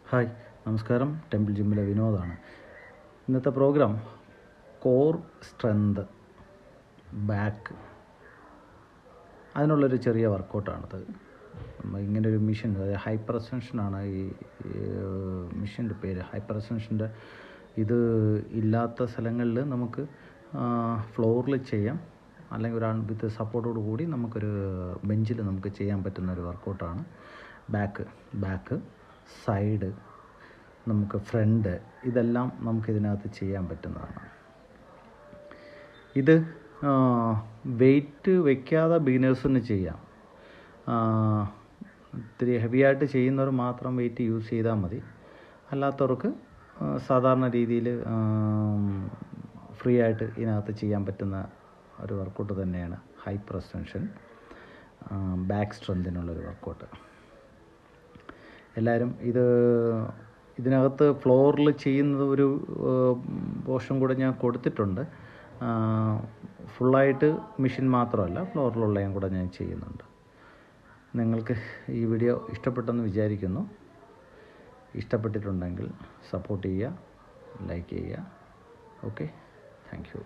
Hi, നമസ്കാരം. Temple ജിമ്മിലെ വിനോദാണ്. ഇന്നത്തെ programme core strength, back, അതിനുള്ളൊരു ചെറിയ വർക്കൗട്ടാണത്. ഇങ്ങനൊരു മെഷീൻ, അതായത് ഹൈപ്പർ എക്സ്റ്റൻഷനാണ് ഈ മെഷീൻ്റെ പേര്. ഹൈപ്പർ എക്സ്റ്റൻഷൻ്റെ ഇത് ഇല്ലാത്ത സ്ഥലങ്ങളിൽ നമുക്ക് ഫ്ലോറിൽ ചെയ്യാം, അല്ലെങ്കിൽ ഒരാൾ വിത്ത് സപ്പോർട്ടോട് കൂടി നമുക്കൊരു ബെഞ്ചിൽ നമുക്ക് ചെയ്യാൻ പറ്റുന്ന ഒരു വർക്കൗട്ടാണ്. ബാക്ക്, സൈഡ്, നമുക്ക് ഫ്രണ്ട്, ഇതെല്ലാം നമുക്കിതിനകത്ത് ചെയ്യാൻ പറ്റുന്നതാണ്. ഇത് വെയിറ്റ് വയ്ക്കാതെ ബിഗിനേഴ്സിന് ചെയ്യാം. ഇത്തിരി ഹെവി ആയിട്ട് ചെയ്യുന്നവർ മാത്രം വെയിറ്റ് യൂസ് ചെയ്താൽ മതി. അല്ലാത്തവർക്ക് സാധാരണ രീതിയിൽ ഫ്രീ ആയിട്ട് ഇതിനകത്ത് ചെയ്യാൻ പറ്റുന്ന ഒരു വർക്കൗട്ട് തന്നെയാണ് ഹൈപ്പർ എക്സ്റ്റൻഷൻ, ബാക്ക് സ്ട്രെങ്തിനുള്ളൊരു വർക്കൗട്ട്. എല്ലാവരും ഇതിനകത്ത് ഫ്ലോറിൽ ചെയ്യുന്നത് ഒരു പോർഷൻ കൂടെ ഞാൻ കൊടുത്തിട്ടുണ്ട്. ഫുള്ളായിട്ട് മെഷീൻ മാത്രമല്ല, ഫ്ലോറിലുള്ളതും കൂടെ ഞാൻ ചെയ്യുന്നുണ്ട്. നിങ്ങൾക്ക് ഈ വീഡിയോ ഇഷ്ടപ്പെട്ടെന്ന് വിചാരിക്കുന്നു. ഇഷ്ടപ്പെട്ടിട്ടുണ്ടെങ്കിൽ സപ്പോർട്ട് ചെയ്യുക, ലൈക്ക് ചെയ്യുക. Okay, thank you.